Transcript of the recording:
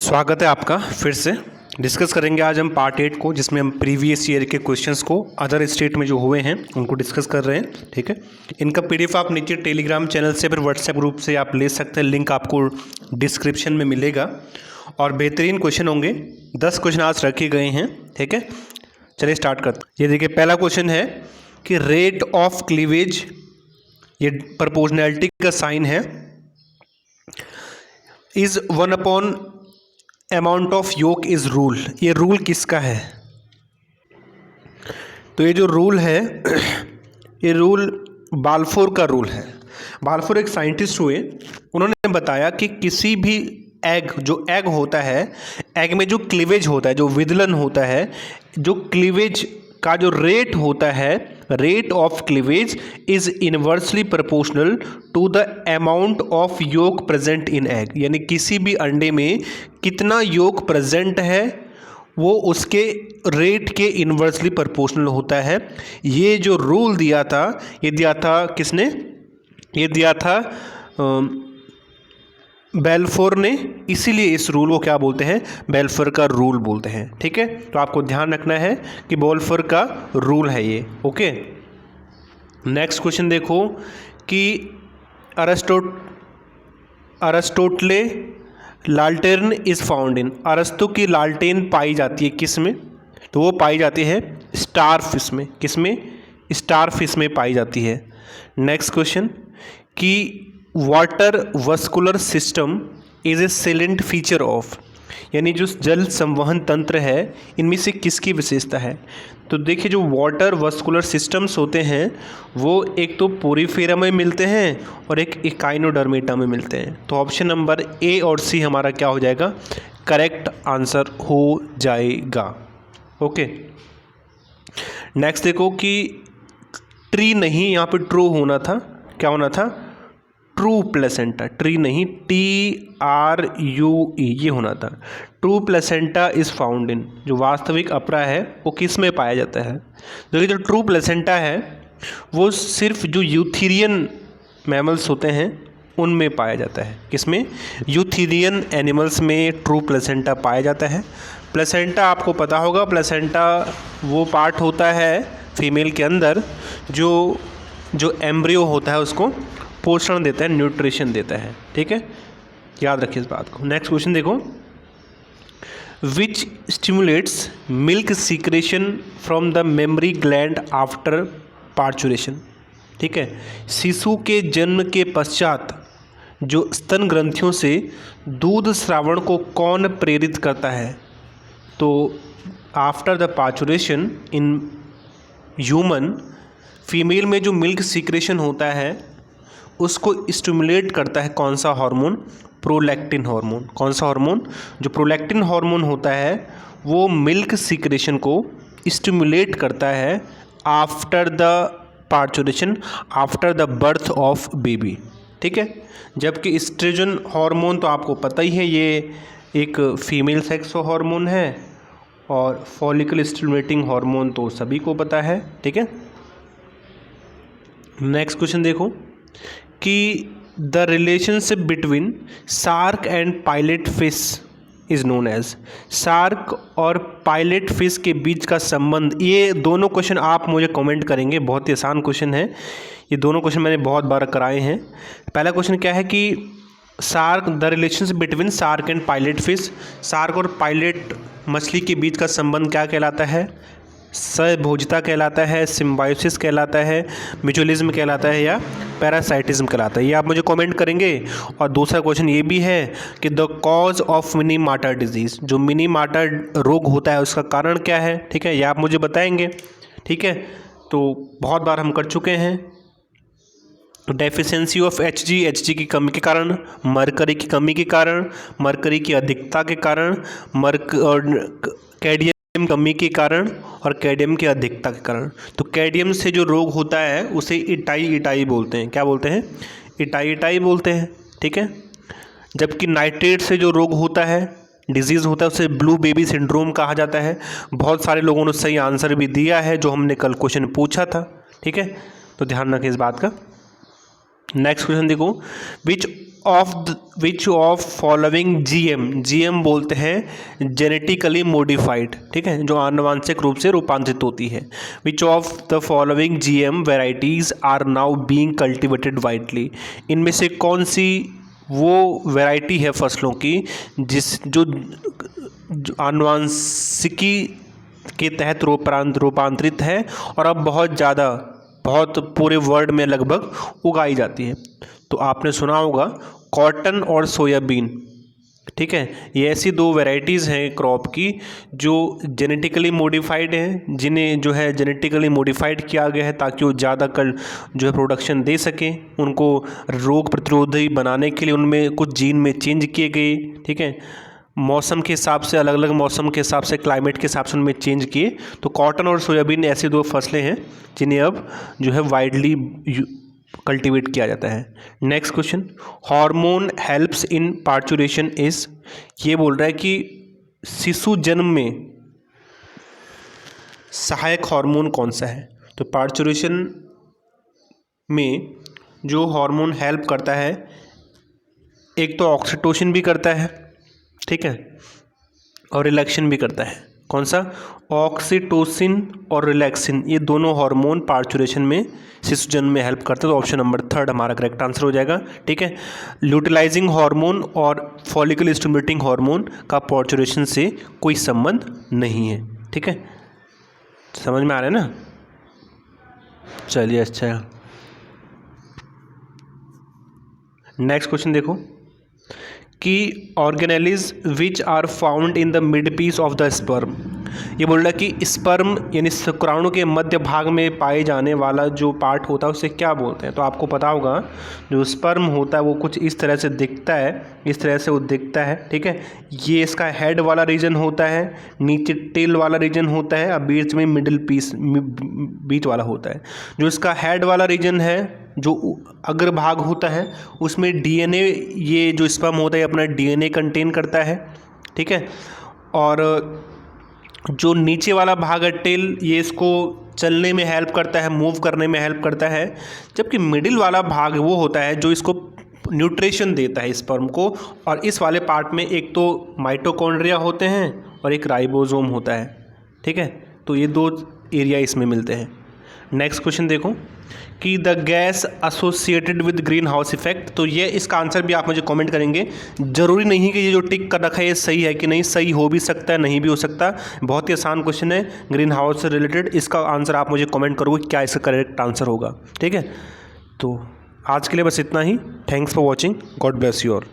स्वागत है आपका। फिर से डिस्कस करेंगे आज हम पार्ट 8 को, जिसमें हम प्रीवियस ईयर के क्वेश्चंस को अदर स्टेट में जो हुए हैं उनको डिस्कस कर रहे हैं। ठीक है, इनका पीडीएफ आप नीचे टेलीग्राम चैनल से फिर व्हाट्सएप ग्रुप से आप ले सकते हैं, लिंक आपको डिस्क्रिप्शन में मिलेगा। और बेहतरीन क्वेश्चन होंगे, 10 क्वेश्चन आज रखे गए हैं। ठीक है, चलिए स्टार्ट करते हैं। ये देखिए, पहला क्वेश्चन है कि रेट ऑफ क्लीवेज, ये प्रोपोर्शनैलिटी का साइन है, is 1 amount of yolk is rule. ये रूल किसका है? तो ये जो रूल है ये रूल बाल्फोर का रूल है। बाल्फोर एक साइंटिस्ट हुए, उन्होंने बताया कि किसी भी एग, जो एग होता है, एग में जो क्लीवेज होता है, जो विदलन होता है, जो क्लीवेज का जो रेट होता है, rate of cleavage is inversely proportional to the amount of yolk present in egg. यानी किसी भी अंडे में कितना योक प्रेजेंट है वो उसके रेट के इनवर्सली प्रोपोर्शनल होता है। ये जो रूल दिया था, ये दिया था किसने? ये दिया था बेल्फोर ने। इसीलिए इस रूल को क्या बोलते हैं? बेल्फोर का रूल बोलते हैं। ठीक है, तो आपको ध्यान रखना है कि बेल्फोर का रूल है ये। ओके, नेक्स्ट क्वेश्चन देखो कि अरिस्टोटले लालटेन इज फाउंड इन। अरस्तु की लालटेन पाई जाती है किस में? तो वो पाई जाती है स्टार फिश में। किस में? स्टार फिश में पाई जाती है। नेक्स्ट क्वेश्चन कि water vascular system is a salient feature of, यानी जो जल संवहन तंत्र है इनमें से किसकी विशेषता है? तो देखिए, जो वाटर वस्कुलर सिस्टम्स होते हैं वो एक तो पोरीफेरा में मिलते हैं और एक इकाइनोडर्मेटा में मिलते हैं। तो ऑप्शन नंबर ए और सी हमारा क्या हो जाएगा? करेक्ट आंसर हो जाएगा। ओके, नेक्स्ट देखो कि ट्री नहीं, यहाँ पे ट्रू होना था। क्या होना था? True placenta. ट्री नहीं, TRUE ये होना था। True placenta is found in, जो वास्तविक अपरा है वो किस में पाया जाता है? देखिए, जो ट्रू प्लेसेंटा है वो सिर्फ जो यूथेरियन मैमल्स होते हैं उनमें पाया जाता है। किसमें? यूथेरियन एनिमल्स में ट्रू प्लेसेंटा पाया जाता है। प्लेसेंटा आपको पता होगा, प्लेसेंटा वो पार्ट होता है फीमेल के अंदर जो एम्ब्रियो होता है उसको पोषण देता है, न्यूट्रिशन देता है। ठीक है, याद रखिए इस बात को। नेक्स्ट क्वेश्चन देखो, which stimulates milk secretion from the mammary gland after parturition. ठीक है, शिशु के जन्म के पश्चात जो स्तन ग्रंथियों से दूध स्रावण को कौन प्रेरित करता है? तो after the parturition in human, female में जो मिल्क सीक्रेशन होता है उसको स्टिमुलेट करता है कौन सा हार्मोन? Prolactin hormone. कौन सा हार्मोन? जो प्रोलैक्टिन हार्मोन होता है वो मिल्क सीक्रेशन को स्टिमुलेट करता है after the parturition, after the birth of baby. ठीक है, जबकि एस्ट्रोजन हार्मोन तो आपको पता ही है, ये एक फीमेल सेक्स हार्मोन है, और फॉलिकल स्टिमुलेटिंग हार्मोन तो सभी को पता है। ठीक है, नेक्स्ट क्वेश्चन देखो कि the relationship between shark and pilot fish is known as. Shark और पायलट फिश के बीच का संबंध, ये दोनों क्वेश्चन आप मुझे कमेंट करेंगे, बहुत ही आसान क्वेश्चन है। ये दोनों क्वेश्चन मैंने बहुत बार कराए हैं। पहला क्वेश्चन क्या है कि shark, the relationship between shark and pilot fish, shark और पायलट मछली के बीच का संबंध क्या कहलाता है? सहभोजिता कहलाता है, सिम्बायोसिस कहलाता है, म्यूचुअलिज्म कहलाता है, या पैरासाइटिज्म कहलाता है? ये आप मुझे कमेंट करेंगे। और दूसरा क्वेश्चन ये भी है कि the cause of mini martyr disease, जो मिनी मार्टर रोग होता है उसका कारण क्या है? ठीक है, ये आप मुझे बताएंगे। ठीक है, तो बहुत बार हम कर चुके हैं। डेफिशिएंसी ऑफ Hg की कमी के कारण, मरकरी की कमी के कारण, मरकरी की अधिकता के कारण, कैडियम कमी के कारण, और कैडियम की अधिकता के कारण। तो कैडियम से जो रोग होता है उसे इटाई बोलते हैं। क्या बोलते हैं? इटाई बोलते हैं। ठीक है, जबकि नाइट्रेट से जो रोग होता है, डिजीज़ होता है, उसे ब्लू बेबी सिंड्रोम कहा जाता है। बहुत सारे लोगों ने सही आंसर भी दिया है जो हमने कल क्वेश्चन पूछा था। ठीक है, तो ध्यान रखें इस बात का। नेक्स्ट क्वेश्चन देखो, विच ऑफ फॉलोइंग जीएम बोलते हैं जेनेटिकली मॉडिफाइड, ठीक है, जो आनुवांशिक रूप से रूपांतरित होती है। Which of the following GM varieties are now being cultivated widely, इनमें से कौन सी वो वैरायटी है फसलों की जो आनुवांशिकी के तहत रूपांतरित है और अब बहुत पूरे वर्ल्ड में लगभग उगाई जाती है। तो आपने सुना होगा कॉटन और सोयाबीन, ठीक है, ये ऐसी दो वैरायटीज़ हैं क्रॉप की जो जेनेटिकली मॉडिफाइड हैं, जिन्हें जो है जेनेटिकली मॉडिफाइड किया गया है ताकि वो ज़्यादा जो है प्रोडक्शन दे सकें। उनको रोग प्रतिरोधी बनाने के लिए उनमें कुछ जीन में चेंज किए गए, ठीक है, मौसम के हिसाब से, अलग अलग मौसम के हिसाब से, क्लाइमेट के हिसाब से उनमें चेंज किए। तो कॉटन और सोयाबीन ऐसी दो फसलें हैं जिन्हें अब जो है वाइडली कल्टीवेट किया जाता है। Next question, hormone helps in parturition is, ये बोल रहा है कि शिशु जन्म में सहायक हार्मोन कौन सा है। तो पार्चुरेशन में जो हार्मोन हेल्प करता है, एक तो ऑक्सीटोसिन भी करता है, ठीक है, और रिलैक्सिन भी करता है। कौन सा? ऑक्सीटोसिन और रिलैक्सिन, ये दोनों हार्मोन पार्चुरेशन में शिशु जन्म में हेल्प करते हैं। तो ऑप्शन नंबर 3 हमारा करेक्ट आंसर हो जाएगा, ठीक है। ल्यूटिलाइजिंग हार्मोन और फॉलिकल स्टिमुलेटिंग हार्मोन का पार्चुरेशन से कोई संबंध नहीं है, ठीक है। समझ में आ रहा है ना? चलिए, अच्छा। नेक्स्ट क्वेश्चन देखो कि organelles which are found in the mid piece of the sperm, ये बोल रहा है कि स्पर्म यानी शुक्राणु के मध्य भाग में पाए जाने वाला जो पार्ट होता है उसे क्या बोलते हैं। तो आपको पता होगा जो स्पर्म होता है वो कुछ इस तरह से दिखता है, इस तरह से वो दिखता है, ठीक है। ये इसका हेड वाला रीजन होता है, नीचे टेल वाला रीजन होता है और बीच में मिडिल पीस बीच वाला होता है। जो इसका हेड वाला रीजन है, जो अग्रभाग होता है, उसमें डीएनए, ये जो स्पर्म होता है अपना डीएनए कंटेन करता है, ठीक है। और जो नीचे वाला भाग है टेल, ये इसको चलने में हेल्प करता है, मूव करने में हेल्प करता है। जबकि मिडिल वाला भाग वो होता है जो इसको न्यूट्रिशन देता है स्पर्म को। और इस वाले पार्ट में एक तो माइटोकॉन्ड्रिया होते हैं और एक राइबोसोम होता है, ठीक है। तो ये दो एरिया इसमें मिलते हैं। नेक्स्ट क्वेश्चन देखो कि the gas associated with green house effect, तो ये इसका आंसर भी आप मुझे कमेंट करेंगे। ज़रूरी नहीं कि ये जो टिक कर रखा है ये सही है कि नहीं, सही हो भी सकता है, नहीं भी हो सकता। बहुत ही आसान क्वेश्चन है ग्रीन हाउस से रिलेटेड। इसका आंसर आप मुझे कमेंट करोगे क्या इसका करेक्ट आंसर होगा, ठीक है। तो आज के लिए बस इतना ही। Thanks for watching, God bless you all.